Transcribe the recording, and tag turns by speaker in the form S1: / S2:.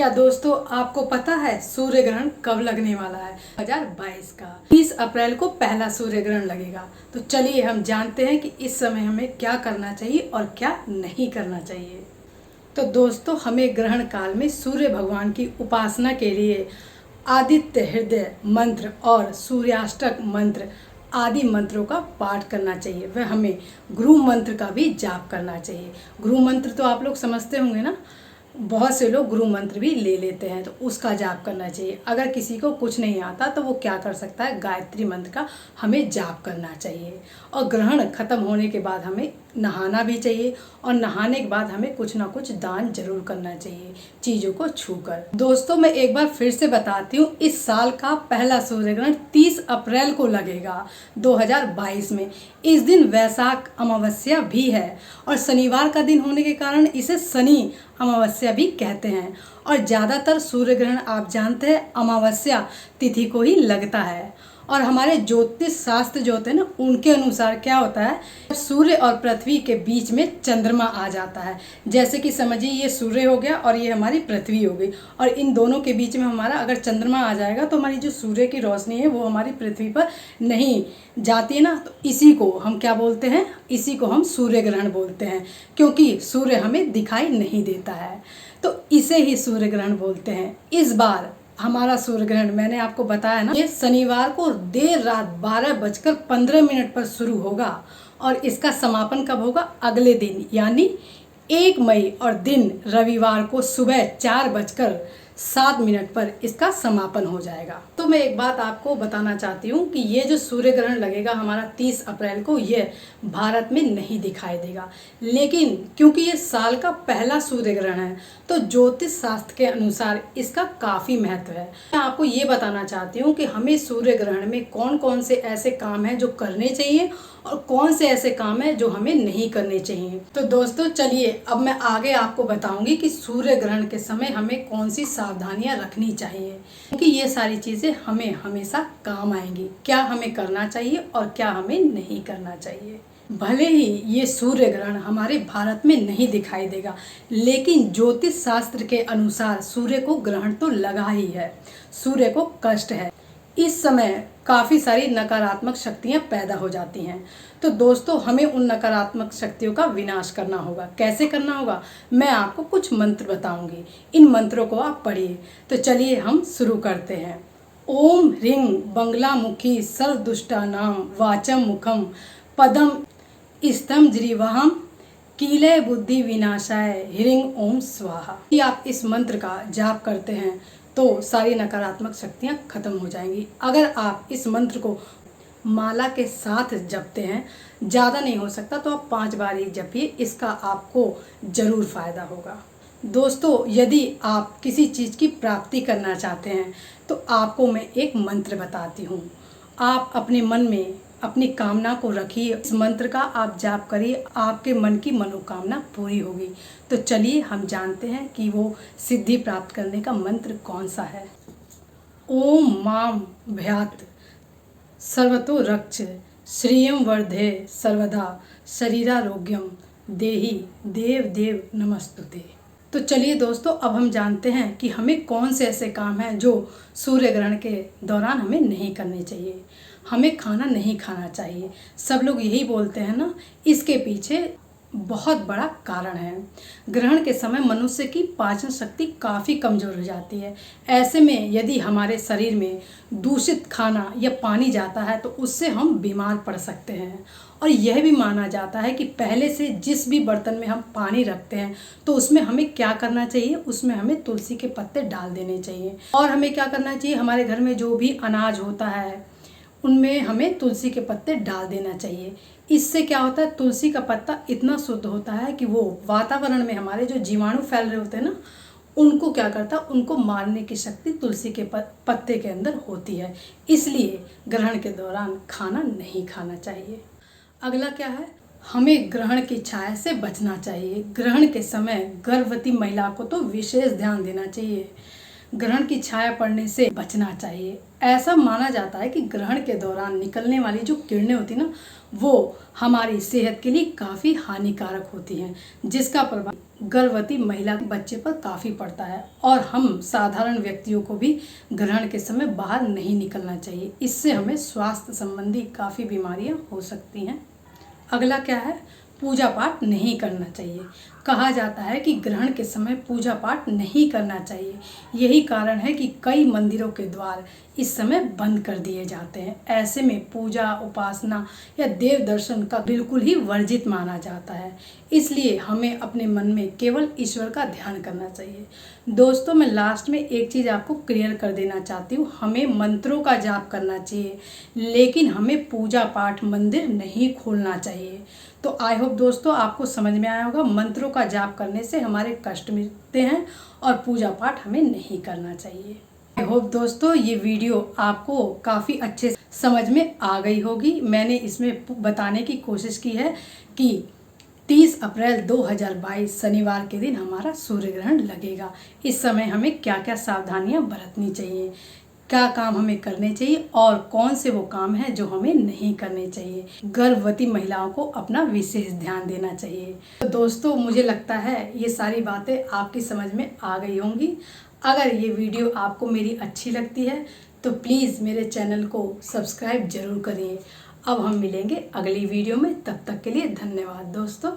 S1: क्या दोस्तों, आपको पता है सूर्य ग्रहण कब लगने वाला है? 2022 का 30 अप्रैल को पहला सूर्य ग्रहण लगेगा। तो चलिए हम जानते हैं कि इस समय हमें क्या करना चाहिए और क्या नहीं करना चाहिए। तो दोस्तों, हमें ग्रहण काल में सूर्य भगवान की उपासना के लिए आदित्य हृदय मंत्र और सूर्याष्टक मंत्र आदि मंत्रों का पाठ करना चाहिए। वह हमें गुरु मंत्र का भी जाप करना चाहिए। गुरु मंत्र तो आप लोग समझते होंगे ना, बहुत से लोग गुरु मंत्र भी ले लेते हैं, तो उसका जाप करना चाहिए। अगर किसी को कुछ नहीं आता तो वो क्या कर सकता है, गायत्री मंत्र का हमें जाप करना चाहिए। और ग्रहण खत्म होने के बाद हमें नहाना भी चाहिए, और नहाने के बाद हमें कुछ ना कुछ दान जरूर करना चाहिए चीज़ों को छूकर। दोस्तों, मैं एक बार फिर से बताती हूँ, इस साल का पहला सूर्य ग्रहण 30 अप्रैल को लगेगा 2022 में। इस दिन वैशाख अमावस्या भी है, और शनिवार का दिन होने के कारण इसे शनि अमावस्या भी कहते हैं। और ज़्यादातर सूर्य ग्रहण आप जानते हैं अमावस्या तिथि को ही लगता है। और हमारे ज्योतिष शास्त्र जो होते हैं ना, उनके अनुसार क्या होता है, सूर्य और पृथ्वी के बीच में चंद्रमा आ जाता है। जैसे कि समझिए, ये सूर्य हो गया और ये हमारी पृथ्वी हो गई, और इन दोनों के बीच में हमारा अगर चंद्रमा आ जाएगा तो हमारी जो सूर्य की रोशनी है वो हमारी पृथ्वी पर नहीं जाती है ना। तो इसी को हम क्या बोलते हैं, इसी को हम सूर्य ग्रहण बोलते हैं, क्योंकि सूर्य हमें दिखाई नहीं देता है, तो इसे ही सूर्य ग्रहण बोलते हैं। इस बार हमारा सूर्य ग्रहण, मैंने आपको बताया ना, ये शनिवार को देर रात 12:15 पर शुरू होगा, और इसका समापन कब होगा, अगले दिन यानी 1 मई, और दिन रविवार को सुबह 4:07 पर इसका समापन हो जाएगा। तो मैं एक बात आपको बताना चाहती हूँ कि ये जो सूर्य ग्रहण लगेगा हमारा 30 अप्रैल को, ये भारत में नहीं दिखाई देगा। लेकिन क्योंकि ये साल का पहला सूर्य ग्रहण है, तो ज्योतिष शास्त्र के अनुसार इसका काफ़ी महत्व है। मैं आपको ये बताना चाहती हूँ कि हमें सूर्य ग्रहण में कौन कौन से ऐसे काम हैं जो करने चाहिए, और कौन से ऐसे काम हैं जो हमें नहीं करने चाहिए। तो दोस्तों चलिए, अब मैं आगे आपको बताऊंगी कि सूर्य ग्रहण के समय हमें कौन सी सावधानियां रखनी चाहिए, क्योंकि ये सारी चीज़ें हमें हमेशा काम आएंगी। क्या हमें करना चाहिए और क्या हमें नहीं करना चाहिए। भले ही ये सूर्य ग्रहण हमारे भारत में नहीं दिखाई देगा, लेकिन ज्योतिष शास्त्र के अनुसार सूर्य को ग्रहण तो लगा ही है, सूर्य को कष्ट है। इस समय काफ़ी सारी नकारात्मक शक्तियां पैदा हो जाती हैं। तो दोस्तों, हमें उन नकारात्मक शक्तियों का विनाश करना होगा। कैसे करना होगा, मैं आपको कुछ मंत्र बताऊंगी, इन मंत्रों को आप पढ़िए। तो चलिए हम शुरू करते हैं। ओम ह्रीं बंगलामुखी सर्वदुष्टानां वाचम मुखम पदम स्तम ज्रीवाहम कीलय बुद्धि विनाशाय ह्रीं ओम स्वाहा। यदि आप इस मंत्र का जाप करते हैं तो सारी नकारात्मक शक्तियां खत्म हो जाएंगी। अगर आप इस मंत्र को माला के साथ जपते हैं, ज़्यादा नहीं हो सकता तो आप 5 बार ही जपिए, इसका आपको ज़रूर फ़ायदा होगा। दोस्तों, यदि आप किसी चीज़ की प्राप्ति करना चाहते हैं तो आपको मैं एक मंत्र बताती हूँ। आप अपने मन में अपनी कामना को रखिए, इस मंत्र का आप जाप करिए, आपके मन की मनोकामना पूरी होगी। तो चलिए हम जानते हैं कि वो सिद्धि प्राप्त करने का मंत्र कौन सा है। ओम माम भयात सर्वतो रक्ष श्रियं वर्धे सर्वदा शरीरारोग्यम देहि देव देव नमस्तुते। तो चलिए दोस्तों, अब हम जानते हैं कि हमें कौन से ऐसे काम हैं जो सूर्य ग्रहण के दौरान हमें नहीं करने चाहिए। हमें खाना नहीं खाना चाहिए, सब लोग यही बोलते हैं ना, इसके पीछे बहुत बड़ा कारण है। ग्रहण के समय मनुष्य की पाचन शक्ति काफ़ी कमज़ोर हो जाती है। ऐसे में यदि हमारे शरीर में दूषित खाना या पानी जाता है तो उससे हम बीमार पड़ सकते हैं। और यह भी माना जाता है कि पहले से जिस भी बर्तन में हम पानी रखते हैं तो उसमें हमें क्या करना चाहिए, उसमें हमें तुलसी के पत्ते डाल देने चाहिए। और हमें क्या करना चाहिए, हमारे घर में जो भी अनाज होता है उनमें हमें तुलसी के पत्ते डाल देना चाहिए। इससे क्या होता है, तुलसी का पत्ता इतना शुद्ध होता है कि वो वातावरण में हमारे जो जीवाणु फैल रहे होते हैं ना, उनको क्या करता है, उनको मारने की शक्ति तुलसी के पत्ते के अंदर होती है। इसलिए ग्रहण के दौरान खाना नहीं खाना चाहिए। अगला क्या है, हमें ग्रहण की छाया से बचना चाहिए। ग्रहण के समय गर्भवती महिला को तो विशेष ध्यान देना चाहिए। ग्रहण की छाया पड़ने से बचना चाहिए। ऐसा माना जाता है कि ग्रहण के दौरान निकलने वाली जो किरणें होती ना, वो हमारी सेहत के लिए काफ़ी हानिकारक होती हैं, जिसका प्रभाव गर्भवती महिला के बच्चे पर काफ़ी पड़ता है। और हम साधारण व्यक्तियों को भी ग्रहण के समय बाहर नहीं निकलना चाहिए। इससे हमें स्वास्थ्य संबंधी काफ़ी बीमारियां हो सकती हैं। अगला क्या है, पूजा पाठ नहीं करना चाहिए। कहा जाता है कि ग्रहण के समय पूजा पाठ नहीं करना चाहिए। यही कारण है कि कई मंदिरों के द्वार इस समय बंद कर दिए जाते हैं। ऐसे में पूजा, उपासना या देव दर्शन का बिल्कुल ही वर्जित माना जाता है। इसलिए हमें अपने मन में केवल ईश्वर का ध्यान करना चाहिए। दोस्तों, मैं लास्ट में एक चीज़ आपको क्लियर कर देना चाहती हूँ। हमें मंत्रों का जाप करना चाहिए, लेकिन हमें पूजा पाठ मंदिर नहीं खोलना चाहिए। तो आई होप दोस्तों आपको समझ में आया होगा। मंत्रों का जाप करने से हमारे कष्ट मिटते हैं और पूजा पाठ हमें नहीं करना चाहिए। आई होप दोस्तों ये वीडियो आपको काफ़ी अच्छे समझ में आ गई होगी। मैंने इसमें बताने की कोशिश की है कि 30 अप्रैल 2022 शनिवार के दिन हमारा सूर्य ग्रहण लगेगा। इस समय हमें क्या क्या सावधानियां बरतनी चाहिए, क्या काम हमें करने चाहिए और कौन से वो काम हैं जो हमें नहीं करने चाहिए। गर्भवती महिलाओं को अपना विशेष ध्यान देना चाहिए। तो दोस्तों, मुझे लगता है ये सारी बातें आपकी समझ में आ गई होंगी। अगर ये वीडियो आपको मेरी अच्छी लगती है तो प्लीज़ मेरे चैनल को सब्सक्राइब जरूर करिए। अब हम मिलेंगे अगली वीडियो में, तब तक के लिए धन्यवाद दोस्तों।